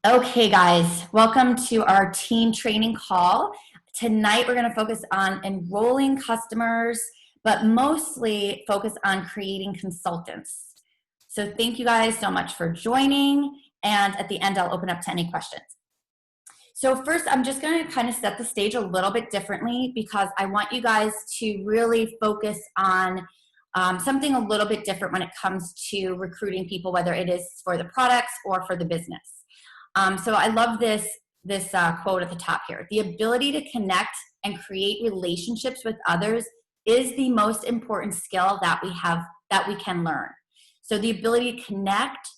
Okay, guys, welcome to our team training call. Tonight, we're going to focus on enrolling customers, but mostly focus on creating consultants. So thank you guys so much for joining. And at the end, I'll open up to any questions. So first, I'm just going to kind of set the stage a little bit differently because I want you guys to really focus on something a little bit different when it comes to recruiting people, whether it is for the products or for the business. So I love this quote at the top here. The ability to connect and create relationships with others is the most important skill that we can learn. So the ability to connect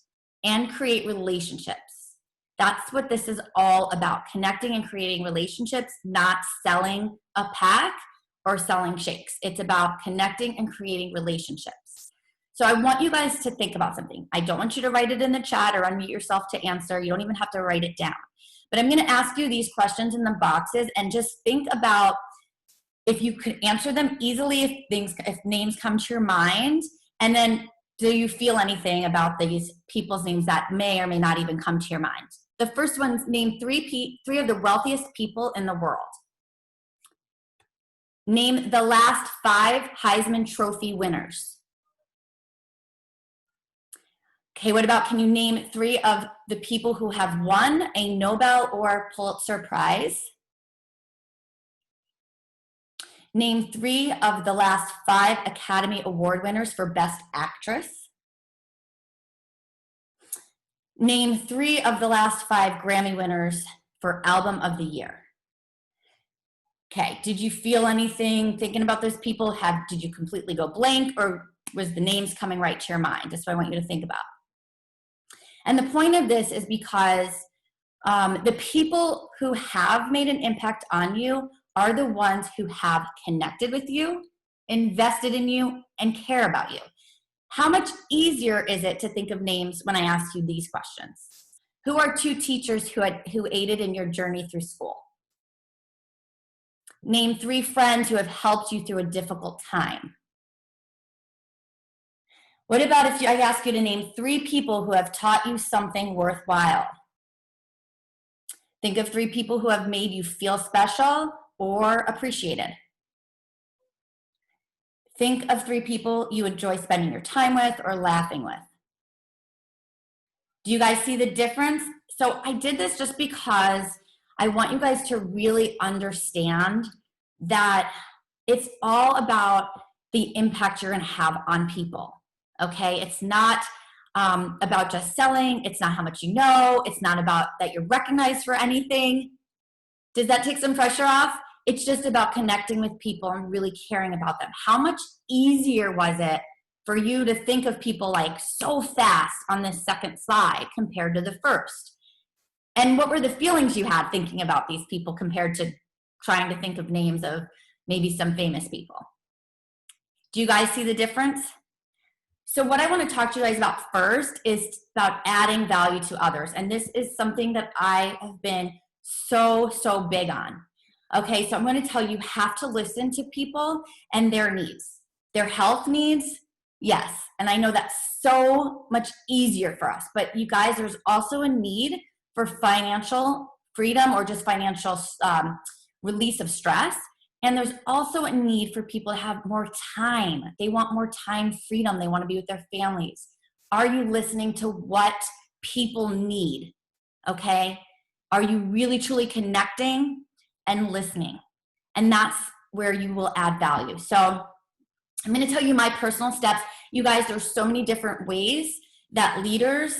and create relationships. That's what this is all about, connecting and creating relationships, not selling a pack or selling shakes. It's about connecting and creating relationships. So I want you guys to think about something. I don't want you to write it in the chat or unmute yourself to answer. You don't even have to write it down. But I'm going to ask you these questions in the boxes and just think about if you could answer them easily if names come to your mind. And then do you feel anything about these people's names that may or may not even come to your mind? The first one's name three of the wealthiest people in the world. Name the last 5 Heisman Trophy winners. Okay, what about, can you name 3 of the people who have won a Nobel or Pulitzer Prize? Name 3 of the last 5 Academy Award winners for Best Actress. Name 3 of the last 5 Grammy winners for Album of the Year. Okay, did you feel anything thinking about those people? Did you completely go blank, or was the names coming right to your mind? That's what I want you to think about. And the point of this is because the people who have made an impact on you are the ones who have connected with you, invested in you, and care about you. How much easier is it to think of names when I ask you these questions? Who are 2 teachers who aided in your journey through school? Name 3 friends who have helped you through a difficult time. What about if I ask you to name 3 people who have taught you something worthwhile? Think of 3 people who have made you feel special or appreciated. Think of 3 people you enjoy spending your time with or laughing with. Do you guys see the difference? So I did this just because I want you guys to really understand that it's all about the impact you're going to have on people. Okay, it's not about just selling. It's not how much you know. It's not about that you're recognized for anything. Does that take some pressure off? It's just about connecting with people and really caring about them. How much easier was it for you to think of people like so fast on this second slide compared to the first? And what were the feelings you had thinking about these people compared to trying to think of names of maybe some famous people? Do you guys see the difference? So what I want to talk to you guys about first is about adding value to others. And this is something that I have been so big on. Okay, so I'm going to tell you, you have to listen to people and their needs. Their health needs, yes. And I know that's so much easier for us. But you guys, there's also a need for financial freedom or just financial release of stress. And there's also a need for people to have more time. They want more time freedom. They want to be with their families. Are you listening to what people need? Okay? Are you really truly connecting and listening? And that's where you will add value. So I'm going to tell you my personal steps. You guys, there's so many different ways that leaders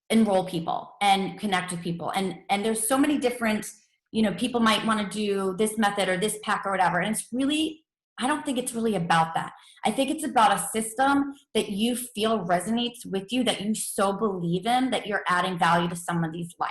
enroll people and connect with people. And there's so many different, people might want to do this method or this pack or whatever. And it's really, I don't think it's really about that. I think it's about a system that you feel resonates with you, that you so believe in, that you're adding value to somebody's life.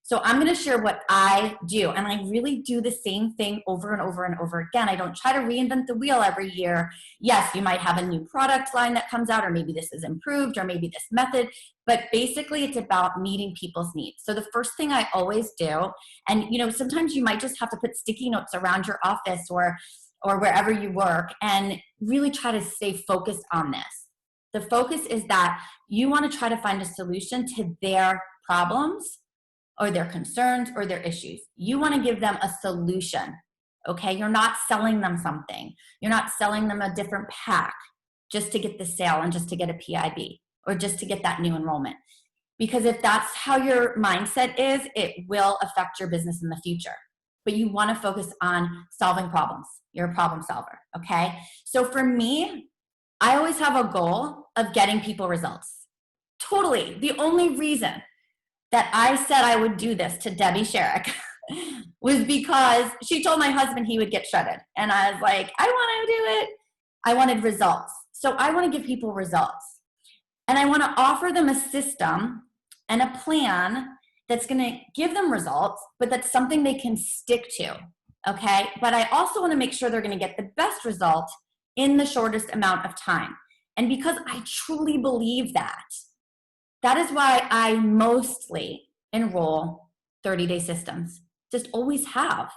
So I'm going to share what I do. And I really do the same thing over and over and over again. I don't try to reinvent the wheel every year. Yes, you might have a new product line that comes out, or maybe this is improved, or maybe this method. But basically, it's about meeting people's needs. So the first thing I always do, and sometimes you might just have to put sticky notes around your office or wherever you work, and really try to stay focused on this. The focus is that you want to try to find a solution to their problems or their concerns or their issues. You want to give them a solution, okay? You're not selling them something. You're not selling them a different pack just to get the sale and just to get a PIB or just to get that new enrollment. Because if that's how your mindset is, it will affect your business in the future. But you want to focus on solving problems. You're a problem solver, okay? So for me, I always have a goal of getting people results. Totally. The only reason that I said I would do this to Debbie Sherrick was because she told my husband he would get shredded. And I was like, I want to do it. I wanted results. So I want to give people results. And I want to offer them a system and a plan that's going to give them results, but that's something they can stick to, okay? But I also want to make sure they're going to get the best result in the shortest amount of time. And because I truly believe that, that is why I mostly enroll 30-day systems, just always have,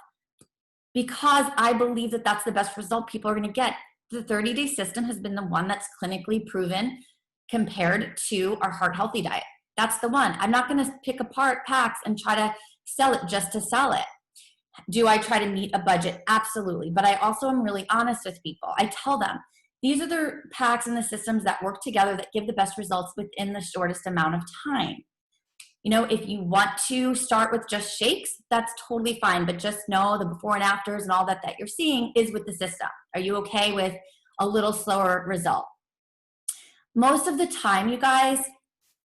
because I believe that that's the best result people are going to get. The 30-day system has been the one that's clinically proven compared to our Heart Healthy diet. That's the one. I'm not going to pick apart packs and try to sell it just to sell it. Do I try to meet a budget? Absolutely. But I also am really honest with people. I tell them, these are the packs and the systems that work together that give the best results within the shortest amount of time. You know, if you want to start with just shakes, that's totally fine. But just know the before and afters and all that you're seeing is with the system. Are you okay with a little slower result? Most of the time, you guys,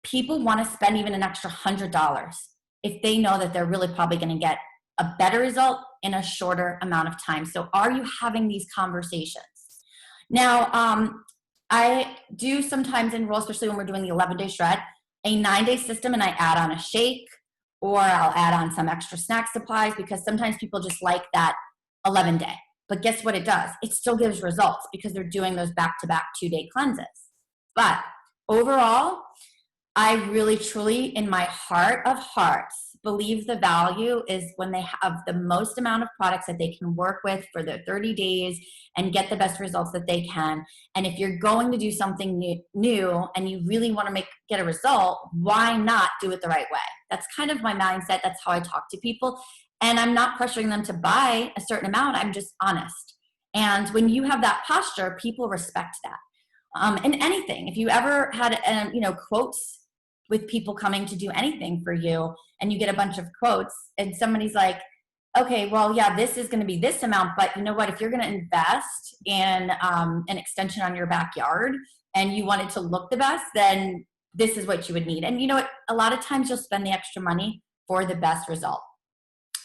people want to spend even an extra $100 if they know that they're really probably going to get a better result in a shorter amount of time. So are you having these conversations? Now, I do sometimes enroll, especially when we're doing the 11-day shred, a 9-day system, and I add on a shake, or I'll add on some extra snack supplies, because sometimes people just like that 11-day. But guess what it does? It still gives results because they're doing those back-to-back 2-day cleanses. But overall, I really, truly, in my heart of hearts, believe the value is when they have the most amount of products that they can work with for their 30 days and get the best results that they can. And if you're going to do something new and you really want to get a result, why not do it the right way? That's kind of my mindset. That's how I talk to people. And I'm not pressuring them to buy a certain amount. I'm just honest. And when you have that posture, people respect that. In anything, if you ever had, quotes with people coming to do anything for you, and you get a bunch of quotes, and somebody's like, okay, well, yeah, this is going to be this amount, but you know what? If you're going to invest in an extension on your backyard and you want it to look the best, then this is what you would need. And you know what? A lot of times you'll spend the extra money for the best result.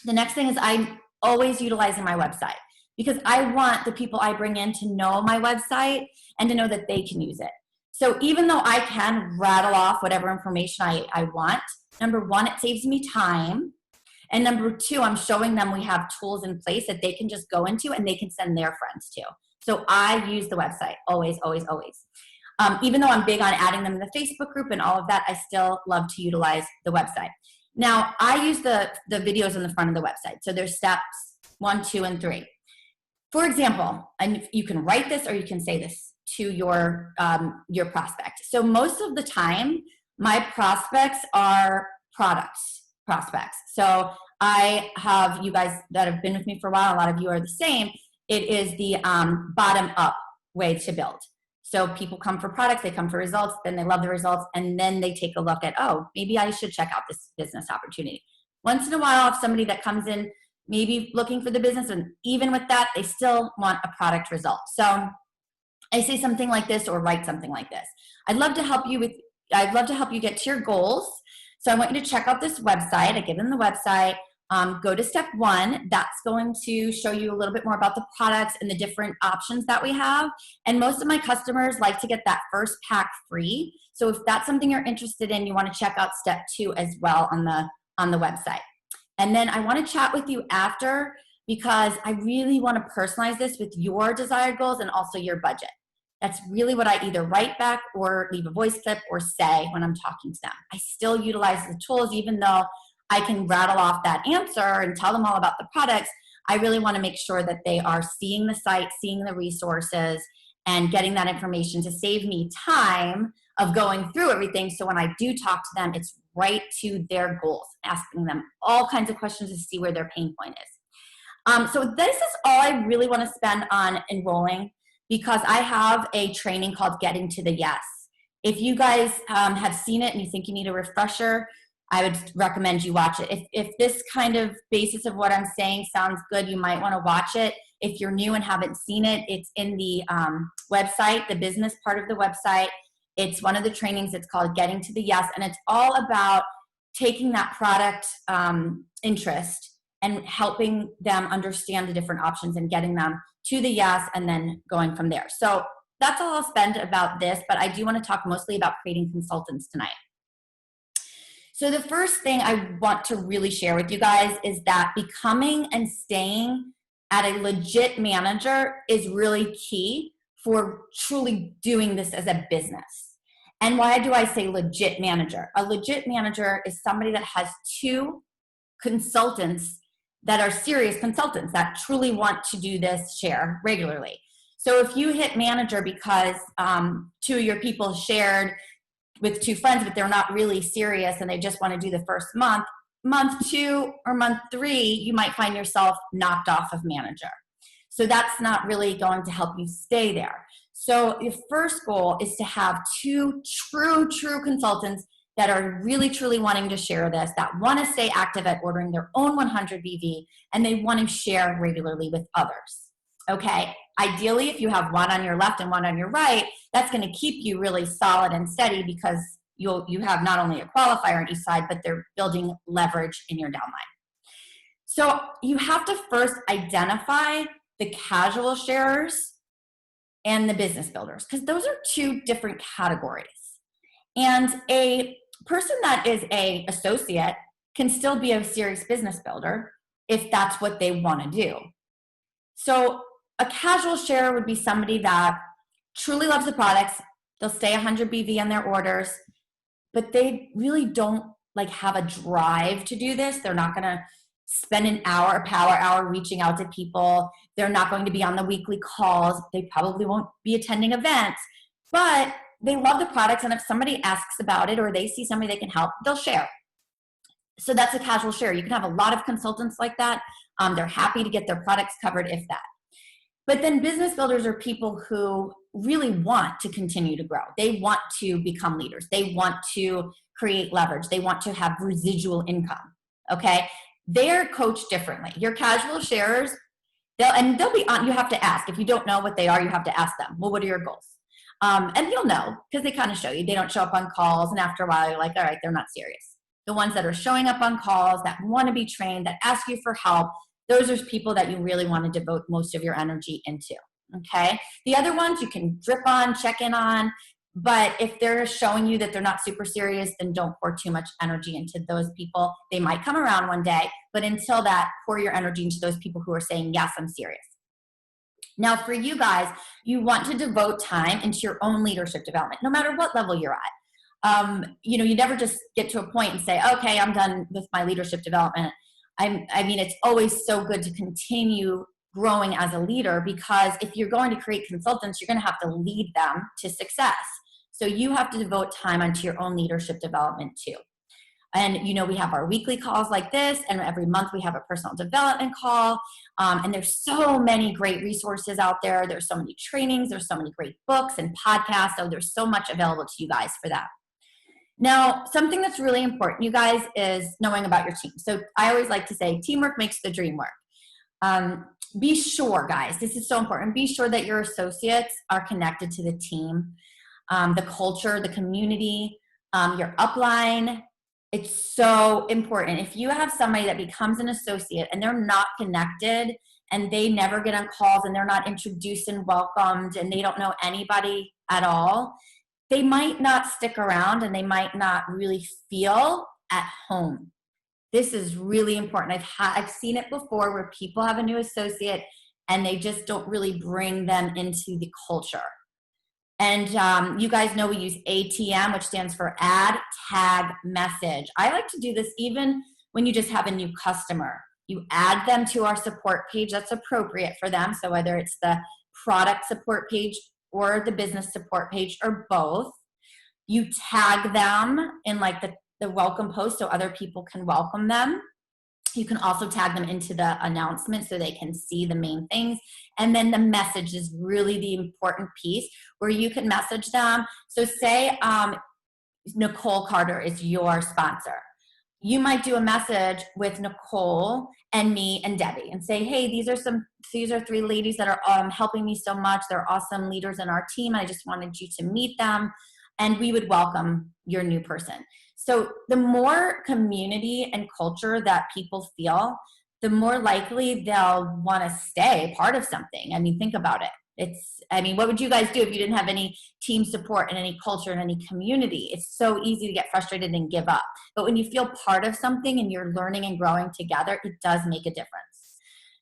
The next thing is I'm always utilizing my website, because I want the people I bring in to know my website and to know that they can use it. So even though I can rattle off whatever information I want, number one, it saves me time. And number two, I'm showing them we have tools in place that they can just go into and they can send their friends to. So I use the website always, always, always. Even though I'm big on adding them in the Facebook group and all of that, I still love to utilize the website. Now, I use the videos on the front of the website. So there's steps 1, 2, and 3. For example, and you can write this or you can say this to your prospect. So most of the time, my prospects are product prospects. So I have you guys that have been with me for a while, a lot of you are the same. It is the bottom up way to build. So people come for products, they come for results, then they love the results, and then they take a look at, oh, maybe I should check out this business opportunity. Once in a while, I have somebody that comes in maybe looking for the business, and even with that, they still want a product result. So I say something like this or write something like this. I'd love to help you get to your goals. So I want you to check out this website. I give them the website. Go to step 1. That's going to show you a little bit more about the products and the different options that we have. And most of my customers like to get that first pack free. So if that's something you're interested in, you want to check out step 2 as well on the website. And then I want to chat with you after, because I really want to personalize this with your desired goals and also your budget. That's really what I either write back or leave a voice clip or say when I'm talking to them. I still utilize the tools, even though I can rattle off that answer and tell them all about the products. I really want to make sure that they are seeing the site, seeing the resources, and getting that information to save me time of going through everything. So when I do talk to them, it's right to their goals, asking them all kinds of questions to see where their pain point is. So this is all I really want to spend on enrolling, because I have a training called Getting to the Yes. If you guys have seen it and you think you need a refresher, I would recommend you watch it. If this kind of basis of what I'm saying sounds good, you might want to watch it. If you're new and haven't seen it, it's in the website, the business part of the website. It's one of the trainings. It's called Getting to the Yes, and it's all about taking that product interest and helping them understand the different options and getting them to the yes and then going from there. So that's all I'll spend about this, but I do want to talk mostly about creating consultants tonight. So the first thing I want to really share with you guys is that becoming and staying at a legit manager is really key for truly doing this as a business. And why do I say legit manager? A legit manager is somebody that has 2 consultants that are serious consultants that truly want to do this share regularly. So if you hit manager because 2 of your people shared with 2 friends, but they're not really serious and they just want to do the first month, month 2 or month 3, you might find yourself knocked off of manager. So that's not really going to help you stay there. So your first goal is to have 2 true consultants that are really truly wanting to share this, that want to stay active at ordering their own 100 BV, and they want to share regularly with others. Okay, ideally, if you have one on your left and one on your right, that's going to keep you really solid and steady, because you have not only a qualifier on each side, but they're building leverage in your downline. So you have to first identify the casual sharers and the business builders, because those are 2 different categories. And a person that is an associate can still be a serious business builder if that's what they want to do. So a casual sharer would be somebody that truly loves the products. They'll stay 100 BV on their orders, but they really don't have a drive to do this. They're not going to spend an hour, a power hour reaching out to people. They're not going to be on the weekly calls. They probably won't be attending events, but they love the products. And if somebody asks about it or they see somebody they can help, they'll share. So that's a casual share. You can have a lot of consultants like that. They're happy to get their products covered if that. But then business builders are people who really want to continue to grow. They want to become leaders. They want to create leverage. They want to have residual income, okay? They're coached differently. Your casual sharers, they'll be on, you have to ask. If you don't know what they are, you have to ask them, well, what are your goals? And you'll know, because they kind of show you. They don't show up on calls, and after a while, you're like, all right, they're not serious. The ones that are showing up on calls, that want to be trained, that ask you for help, those are people that you really want to devote most of your energy into, okay? The other ones you can drip on, check in on, but if they're showing you that they're not super serious, then don't pour too much energy into those people. They might come around one day, but until that, pour your energy into those people who are saying, yes, I'm serious. Now, for you guys, you want to devote time into your own leadership development, no matter what level you're at. You never just get to a point and say, okay, I'm done with my leadership development. I mean, it's always so good to continue growing as a leader, because if you're going to create consultants, you're going to have to lead them to success. So you have to devote time onto your own leadership development too. And, we have our weekly calls like this, and every month we have a personal development call. And there's so many great resources out there. There's so many trainings. There's so many great books and podcasts. So there's so much available to you guys for that. Now, something that's really important, you guys, is knowing about your team. So I always like to say teamwork makes the dream work. Be sure, guys, this is so important. Be sure that your associates are connected to the team, the culture, the community, your upline. It's so important. If you have somebody that becomes an associate and they're not connected and they never get on calls and they're not introduced and welcomed and they don't know anybody at all, they might not stick around and they might not really feel at home. This is really important. I've seen it before where people have a new associate and they just don't really bring them into the culture. And you guys know we use ATM, which stands for Add, Tag, Message. I like to do this even when you just have a new customer. You add them to our support page that's appropriate for them. So whether it's the product support page or the business support page or both, you tag them in the welcome post so other people can welcome them. You can also tag them into the announcement so they can see the main things. And then the message is really the important piece where you can message them. So say Nicole Carter is your sponsor. You might do a message with Nicole and me and Debbie and say, hey, these are 3 ladies that are helping me so much. They're awesome leaders in our team. I just wanted you to meet them. And we would welcome your new person. So the more community and culture that people feel, the more likely they'll want to stay part of something. I mean, think about it. What would you guys do if you didn't have any team support and any culture and any community? It's so easy to get frustrated and give up. But when you feel part of something and you're learning and growing together, it does make a difference.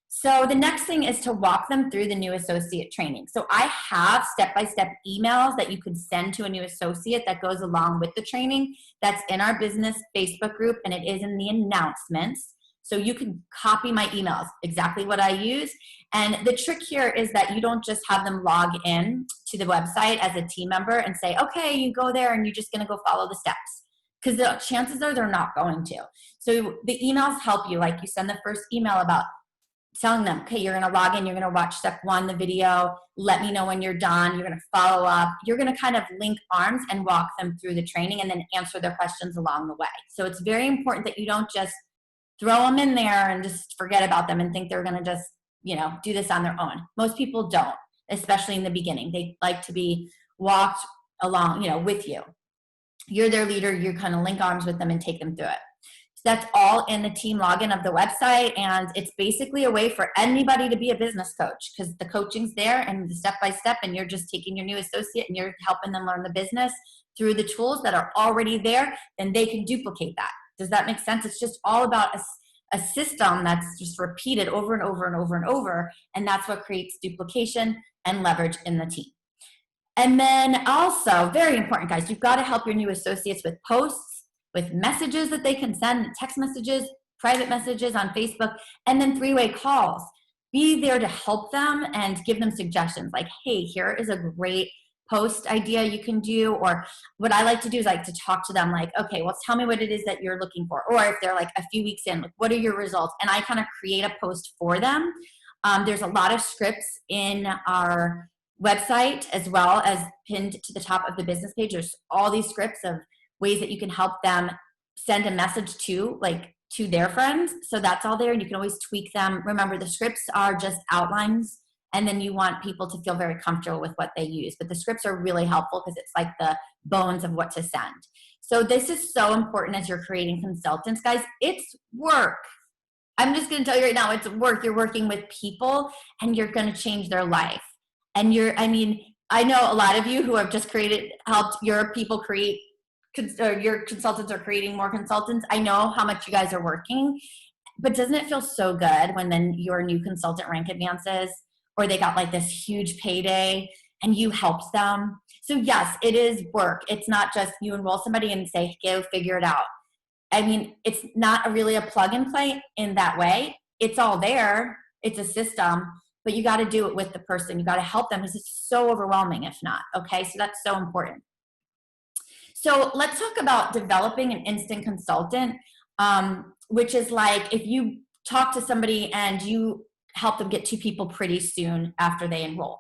So the next thing is to walk them through the new associate training. So I have step-by-step emails that you could send to a new associate that goes along with the training. That's in our business Facebook group, and it is in the announcements. So you can copy my emails, exactly what I use. And the trick here is that you don't just have them log in to the website as a team member and say, okay, you go there and you're just gonna go follow the steps. Because the chances are they're not going to. So the emails help you. Like you send the first email about telling them, okay, you're gonna log in, you're gonna watch step 1, the video, let me know when you're done, you're gonna follow up, you're gonna kind of link arms and walk them through the training and then answer their questions along the way. So it's very important that you don't just throw them in there and just forget about them and think they're gonna just, do this on their own. Most people don't, especially in the beginning. They like to be walked along, with you. You're their leader, you kind of link arms with them and take them through it. So that's all in the team login of the website, and it's basically a way for anybody to be a business coach because the coaching's there and the step-by-step, and you're just taking your new associate and you're helping them learn the business through the tools that are already there, and they can duplicate that. Does that make sense? It's just all about a system that's just repeated over and over and over and over, and that's what creates duplication and leverage in the team. And then also, very important, guys, you've got to help your new associates with posts, with messages that they can send, text messages, private messages on Facebook, and then 3-way calls. Be there to help them and give them suggestions like, hey, here is a great post idea you can do. Or what I like to do is like to talk to them like, okay, well, tell me what it is that you're looking for. Or if they're like a few weeks in, like, what are your results? And I kind of create a post for them. There's a lot of scripts in our website as well as pinned to the top of the business page. There's all these scripts of ways that you can help them send a message to their friends. So that's all there, and you can always tweak them. Remember, the scripts are just outlines, and then you want people to feel very comfortable with what they use. But the scripts are really helpful because it's like the bones of what to send. So this is so important as you're creating consultants, guys. It's work. I'm just going to tell you right now, it's work. You're working with people, and you're going to change their life. And I know a lot of you who have just helped your people create, your consultants are creating more consultants. I know how much you guys are working, but doesn't it feel so good when then your new consultant rank advances, or they got like this huge payday and you helped them? So yes, it is work. It's not just you enroll somebody and say, go figure it out. It's not really a plug and play in that way. It's all there. It's a system. But you got to do it with the person. You got to help them because it's so overwhelming if not. Okay, so that's so important. So let's talk about developing an instant consultant, which is like if you talk to somebody and you help them get 2 people pretty soon after they enroll.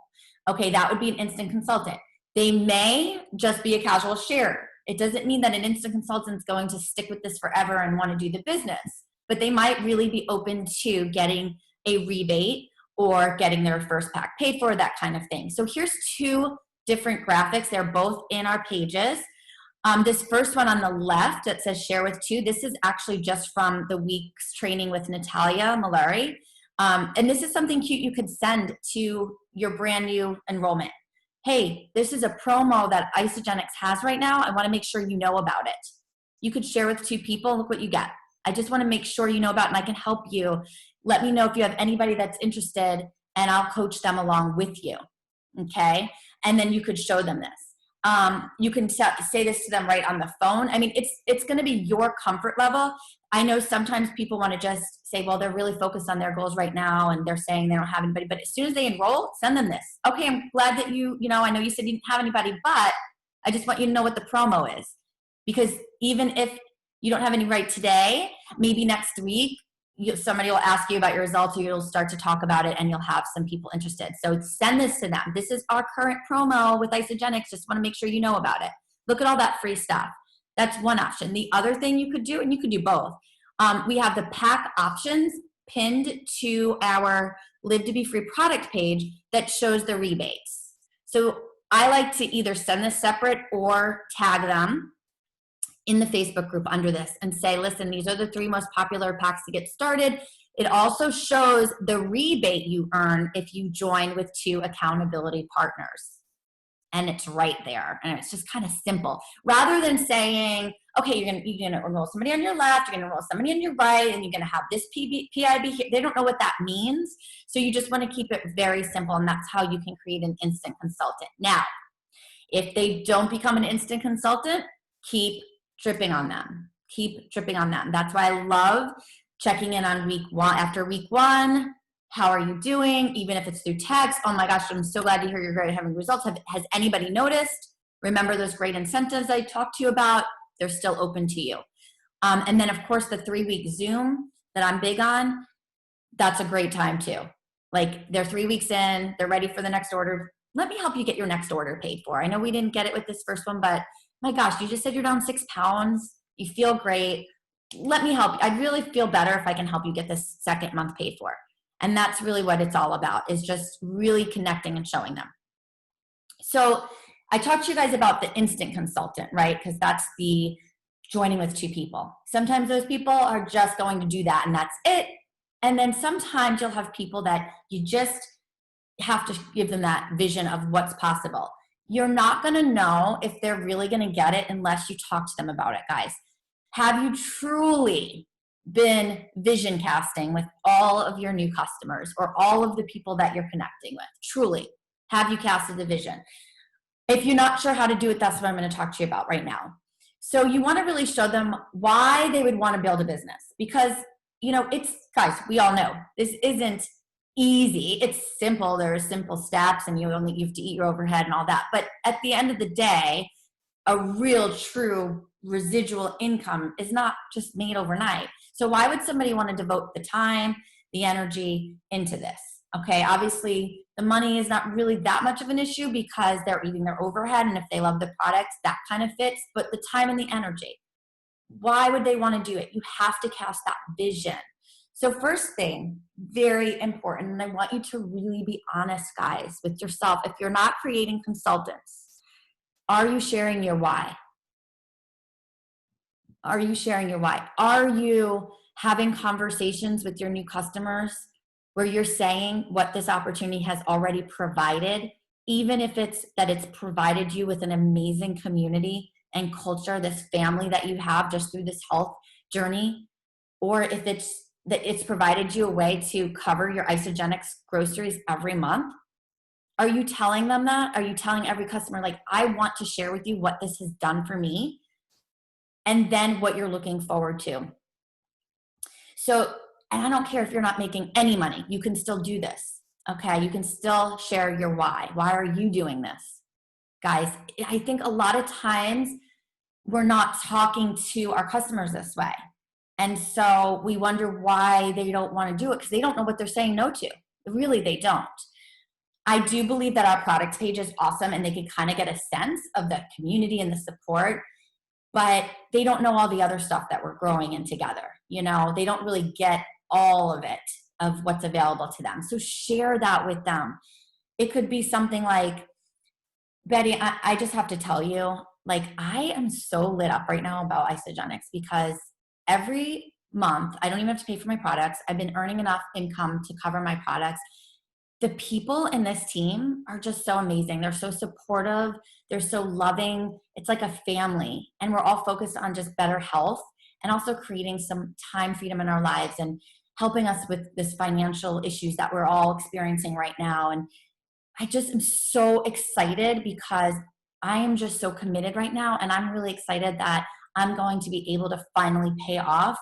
Okay, that would be an instant consultant. They may just be a casual sharer. It doesn't mean that an instant consultant is going to stick with this forever and want to do the business, but they might really be open to getting a rebate or getting their first pack paid for, that kind of thing. So here's 2 different graphics. They're both in our pages. This first one on the left that says share with 2, this is actually just from the week's training with Natalia Malari. And this is something cute you could send to your brand new enrollment. Hey, this is a promo that Isagenix has right now. I want to make sure you know about it. You could share with 2 people. Look what you get. I just want to make sure you know about it and I can help you. Let me know if you have anybody that's interested and I'll coach them along with you. Okay? And then you could show them this. You can say this to them right on the phone. It's going to be your comfort level. I know sometimes people want to just say, well, they're really focused on their goals right now and they're saying they don't have anybody. But as soon as they enroll, send them this. Okay, I'm glad that I know you said you didn't have anybody, but I just want you to know what the promo is. Because even if You don't have any right today. Maybe next week, somebody will ask you about your results, or you'll start to talk about it and you'll have some people interested. So send this to them. This is our current promo with Isagenix. Just want to make sure you know about it. Look at all that free stuff. That's one option. The other thing you could do, and you could do both, we have the pack options pinned to our Live to Be Free product page that shows the rebates. So I like to either send this separate or tag them in the Facebook group under this and say, listen, these are the 3 most popular packs to get started. It also shows the rebate you earn if you join with 2 accountability partners. And it's right there. And it's just kind of simple. Rather than saying, okay, you're gonna enroll somebody on your left, you're gonna enroll somebody on your right, and you're gonna have this PIB here. They don't know what that means. So you just wanna keep it very simple, and that's how you can create an instant consultant. Now, if they don't become an instant consultant, keep dripping on them. Keep dripping on them. That's why I love checking in on week 1, after week 1. How are you doing? Even if it's through text. Oh my gosh, I'm so glad to hear you're great at having results. Has anybody noticed? Remember those great incentives I talked to you about? They're still open to you. And then of course the 3-week Zoom that I'm big on, that's a great time too. Like they're 3 weeks in, they're ready for the next order. Let me help you get your next order paid for. I know we didn't get it with this first one, but my gosh, you just said you're down 6 pounds. You feel great. Let me help you. I'd really feel better if I can help you get this second month paid for. And that's really what it's all about, is just really connecting and showing them. So I talked to you guys about the instant consultant, right? Because that's the joining with 2 people. Sometimes those people are just going to do that and that's it. And then sometimes you'll have people that you just have to give them that vision of what's possible. You're not going to know if they're really going to get it unless you talk to them about it, guys. Have you truly been vision casting with all of your new customers or all of the people that you're connecting with? Truly, have you casted the vision? If you're not sure how to do it, that's what I'm going to talk to you about right now. So you want to really show them why they would want to build a business, because, you know, guys, we all know this isn't easy. It's simple. There are simple steps and you have to eat your overhead and all that. But at the end of the day, a real true residual income is not just made overnight. So why would somebody want to devote the time, the energy into this? Okay, obviously the money is not really that much of an issue because they're eating their overhead, and if they love the products, that kind of fits, but the time and the energy, why would they want to do it? You have to cast that vision. So first thing, very important, and I want you to really be honest, guys, with yourself. If you're not creating consultants, are you sharing your why? Are you sharing your why? Are you having conversations with your new customers where you're saying what this opportunity has already provided, even if it's that it's provided you with an amazing community and culture, this family that you have just through this health journey, or if it's that it's provided you a way to cover your Isagenix groceries every month? Are you telling them that? Are you telling every customer, like, I want to share with you what this has done for me, and then what you're looking forward to? So, and I don't care if you're not making any money, you can still do this, okay? You can still share your why. Why are you doing this? Guys, I think a lot of times we're not talking to our customers this way. And so we wonder why they don't want to do it, because they don't know what they're saying no to. Really, they don't. I do believe that our product page is awesome and they can kind of get a sense of the community and the support, but they don't know all the other stuff that we're growing in together. You know, they don't really get all of it, of what's available to them. So share that with them. It could be something like, Betty, I just have to tell you, like, I am so lit up right now about Isagenix because every month, I don't even have to pay for my products. I've been earning enough income to cover my products. The people in this team are just so amazing. They're so supportive. They're so loving. It's like a family. And we're all focused on just better health and also creating some time freedom in our lives and helping us with this financial issues that we're all experiencing right now. And I just am so excited because I am just so committed right now. And I'm really excited that I'm going to be able to finally pay off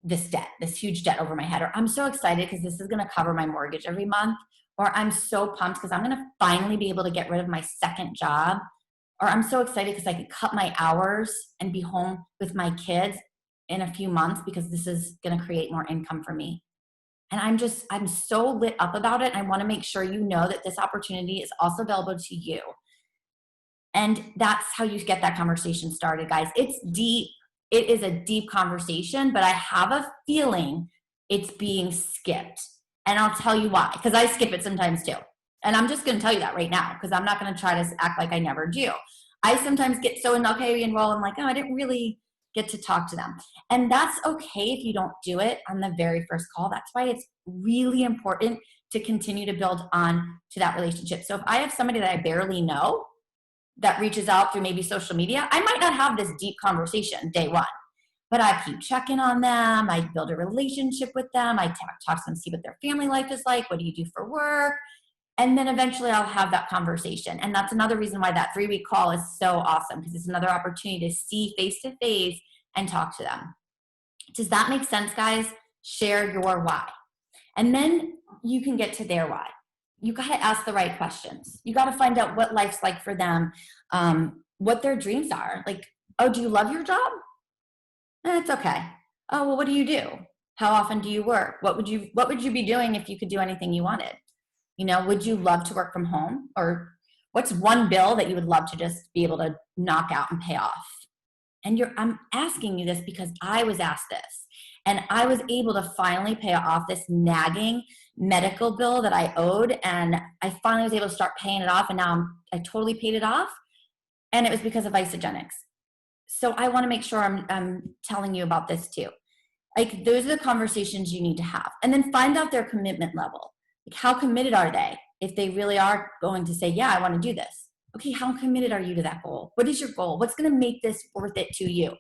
this debt, this huge debt over my head. Or I'm so excited because this is going to cover my mortgage every month. Or I'm so pumped because I'm going to finally be able to get rid of my second job. Or I'm so excited because I can cut my hours and be home with my kids. in a few months because this is going to create more income for me. And I'm so lit up about it. I want to make sure you know that this opportunity is also available to you. And that's how you get that conversation started, guys. It's deep. It is a deep conversation, but I have a feeling it's being skipped. And I'll tell you why, because I skip it sometimes too. And I'm just going to tell you that right now, because I'm not going to try to act like I never do. I sometimes get so okay, enroll. I'm like, oh, I didn't really get to talk to them. And that's okay if you don't do it on the very first call. That's why it's really important to continue to build on to that relationship. So if I have somebody that I barely know that reaches out through maybe social media, I might not have this deep conversation day one, but I keep checking on them. I build a relationship with them. I talk to them, see what their family life is like. What do you do for work? And then eventually I'll have that conversation. And that's another reason why that 3-week call is so awesome, because it's another opportunity to see face-to-face and talk to them. Does that make sense, guys? Share your why. And then you can get to their why. You got to ask the right questions. You got to find out what life's like for them, what their dreams are. Like, oh, do you love your job? It's okay. Oh, well, what do you do? How often do you work? What would you be doing if you could do anything you wanted? You know, would you love to work from home? Or what's one bill that you would love to just be able to knock out and pay off? And I'm asking you this because I was asked this. And I was able to finally pay off this nagging medical bill that I owed. And I finally was able to start paying it off. And now I totally paid it off. And it was because of Isogenics. So I want to make sure I'm telling you about this too. Like, those are the conversations you need to have. And then find out their commitment level. Like, how committed are they? If they really are going to say, yeah, I want to do this. Okay, how committed are you to that goal? What is your goal? What's going to make this worth it to you?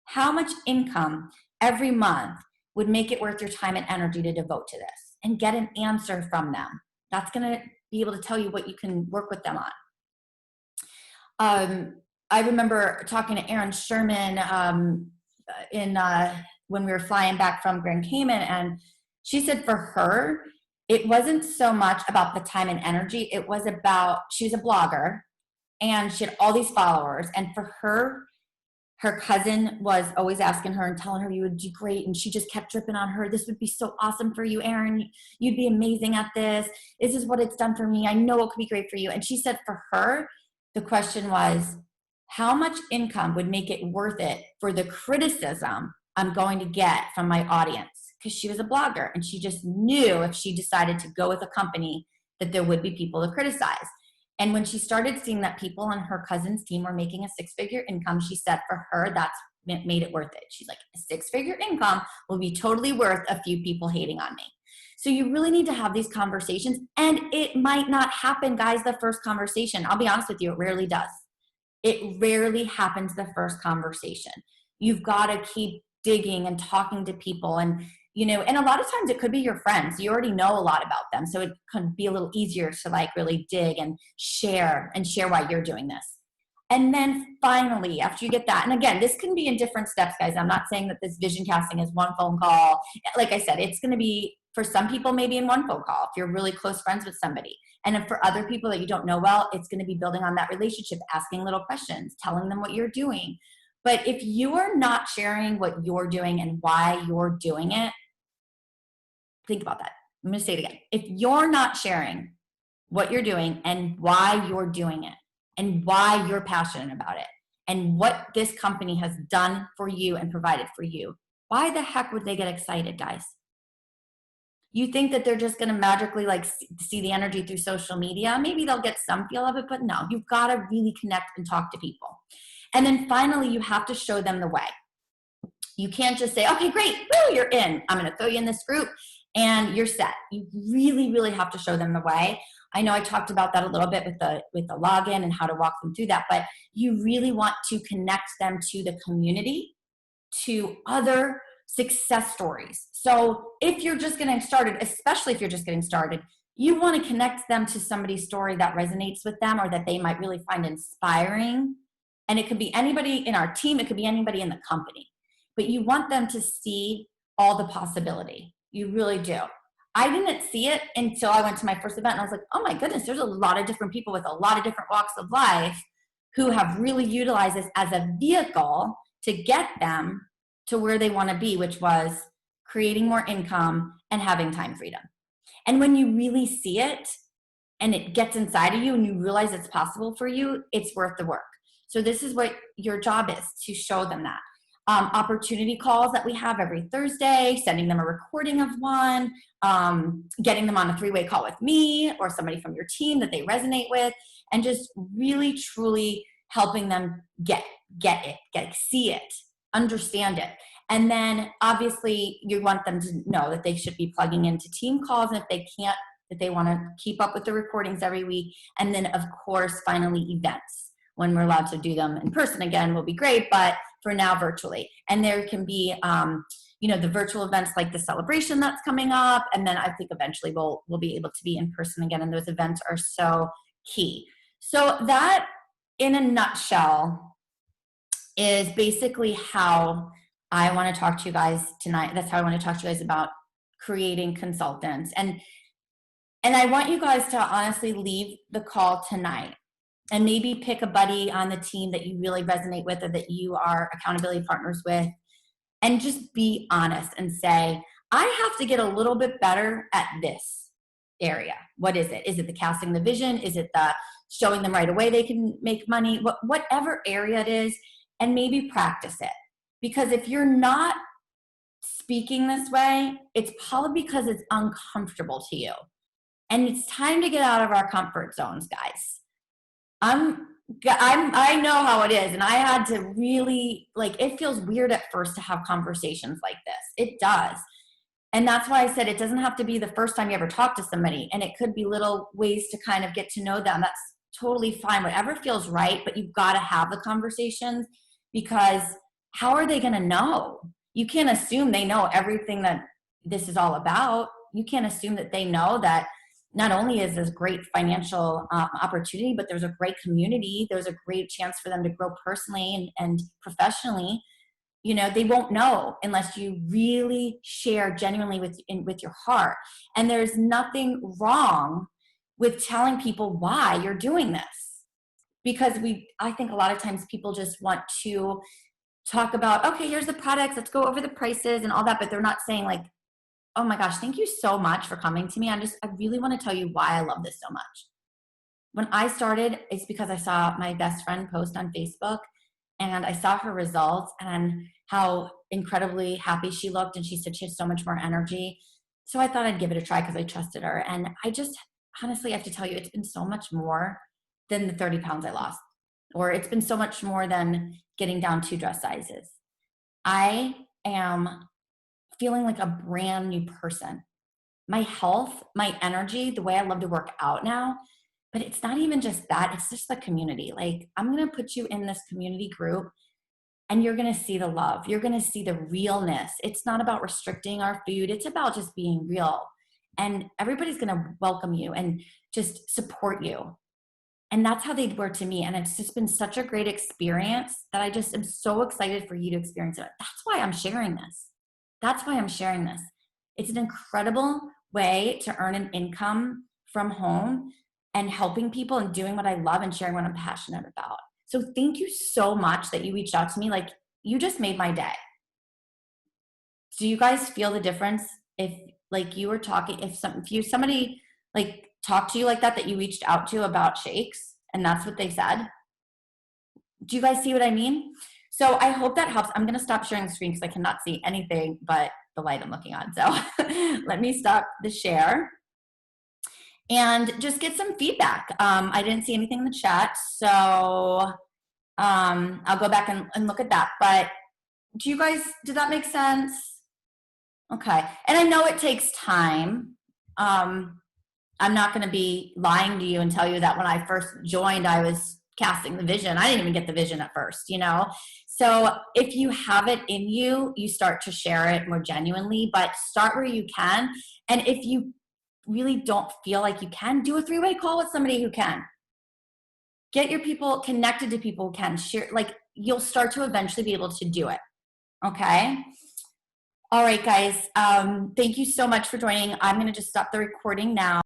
How much income every month would make it worth your time and energy to devote to this? And get an answer from them. That's going to be able to tell you what you can work with them on. I remember talking to Erin Sherman when we were flying back from Grand Cayman, and she said for her, it wasn't so much about the time and energy. It was about, she was a blogger and she had all these followers. And for her, her cousin was always asking her and telling her you would do great. And she just kept dripping on her. This would be so awesome for you, Erin. You'd be amazing at this. This is what it's done for me. I know it could be great for you. And she said for her, the question was, how much income would make it worth it for the criticism I'm going to get from my audience? Because she was a blogger and she just knew if she decided to go with a company that there would be people to criticize. And when she started seeing that people on her cousin's team were making a 6-figure income, she said for her, that's made it worth it. She's like, a 6-figure income will be totally worth a few people hating on me. So you really need to have these conversations, and it might not happen, guys, the first conversation. I'll be honest with you, it rarely does. It rarely happens the first conversation. You've got to keep digging and talking to people, and and a lot of times it could be your friends. You already know a lot about them. So it could be a little easier to like really dig and share why you're doing this. And then finally, after you get that, and again, this can be in different steps, guys. I'm not saying that this vision casting is one phone call. Like I said, it's going to be for some people, maybe in one phone call, if you're really close friends with somebody. And then for other people that you don't know well, it's going to be building on that relationship, asking little questions, telling them what you're doing. But if you are not sharing what you're doing and why you're doing it, think about that. I'm going to say it again. If you're not sharing what you're doing and why you're doing it and why you're passionate about it and what this company has done for you and provided for you, why the heck would they get excited, guys? You think that they're just going to magically like see the energy through social media? Maybe they'll get some feel of it, but no, you've got to really connect and talk to people. And then finally, you have to show them the way. You can't just say, okay, great, woo, you're in. I'm going to throw you in this group and you're set. You really, really have to show them the way. I know I talked about that a little bit with the login and how to walk them through that, but you really want to connect them to the community, to other success stories. So if you're just getting started, especially if you're just getting started, you want to connect them to somebody's story that resonates with them or that they might really find inspiring. And it could be anybody in our team. It could be anybody in the company. But you want them to see all the possibility. You really do. I didn't see it until I went to my first event and I was like, oh my goodness, there's a lot of different people with a lot of different walks of life who have really utilized this as a vehicle to get them to where they want to be, which was creating more income and having time freedom. And when you really see it and it gets inside of you and you realize it's possible for you, it's worth the work. So this is what your job is, to show them that. Opportunity calls that we have every Thursday, sending them a recording of one, getting them on a 3-way call with me or somebody from your team that they resonate with, and just really, truly helping them get it, see it, understand it. And then obviously you want them to know that they should be plugging into team calls, and if they can't, that they want to keep up with the recordings every week. And then of course, finally, events. When we're allowed to do them in person again will be great, but for now, virtually. And there can be, the virtual events like the celebration that's coming up. And then I think eventually we'll be able to be in person again. And those events are so key. So that, in a nutshell, is basically how I want to talk to you guys tonight. That's how I want to talk to you guys about creating consultants. And I want you guys to honestly leave the call tonight and maybe pick a buddy on the team that you really resonate with or that you are accountability partners with, and just be honest and say, I have to get a little bit better at this area. What is it? Is it the casting the vision? Is it the showing them right away they can make money? Whatever area it is, and maybe practice it. Because if you're not speaking this way, it's probably because it's uncomfortable to you. And it's time to get out of our comfort zones, guys. I know how it is, and I had to really, it feels weird at first to have conversations like this. It does. And that's why I said it doesn't have to be the first time you ever talk to somebody, and it could be little ways to kind of get to know them. That's totally fine, whatever feels right, but you've got to have the conversations, because how are they going to know? You can't assume they know everything that this is all about. You can't assume that they know that not only is this great financial opportunity, but there's a great community. There's a great chance for them to grow personally and professionally. They won't know unless you really share genuinely with your heart. And there's nothing wrong with telling people why you're doing this, because I think a lot of times people just want to talk about, okay, here's the products, let's go over the prices and all that, but they're not saying oh my gosh, thank you so much for coming to me. I really want to tell you why I love this so much. When I started, it's because I saw my best friend post on Facebook, and I saw her results and how incredibly happy she looked. And she said she has so much more energy. So I thought I'd give it a try because I trusted her. And I just, honestly, I have to tell you, it's been so much more than the 30 pounds I lost, or it's been so much more than getting down 2 dress sizes. I am feeling like a brand new person. My health, my energy, the way I love to work out now, but it's not even just that, it's just the community. I'm going to put you in this community group, and you're going to see the love. You're going to see the realness. It's not about restricting our food. It's about just being real. And everybody's going to welcome you and just support you. And that's how they were to me. And it's just been such a great experience that I just am so excited for you to experience it. That's why I'm sharing this. It's an incredible way to earn an income from home and helping people and doing what I love and sharing what I'm passionate about. So thank you so much that you reached out to me. You just made my day. Do you guys feel the difference if you were talking, if somebody talked to you like that you reached out to about shakes and that's what they said? Do you guys see what I mean? So I hope that helps. I'm going to stop sharing the screen because I cannot see anything but the light I'm looking on. So let me stop the share and just get some feedback. I didn't see anything in the chat, so I'll go back and look at that. But did that make sense? Okay. And I know it takes time. I'm not going to be lying to you and tell you that when I first joined, I was casting the vision. I didn't even get the vision at first, So if you have it in you, you start to share it more genuinely, but start where you can. And if you really don't feel like you can, do a 3-way call with somebody who can. Get your people connected to people who can share. You'll start to eventually be able to do it. Okay. All right, guys. Thank you so much for joining. I'm going to just stop the recording now.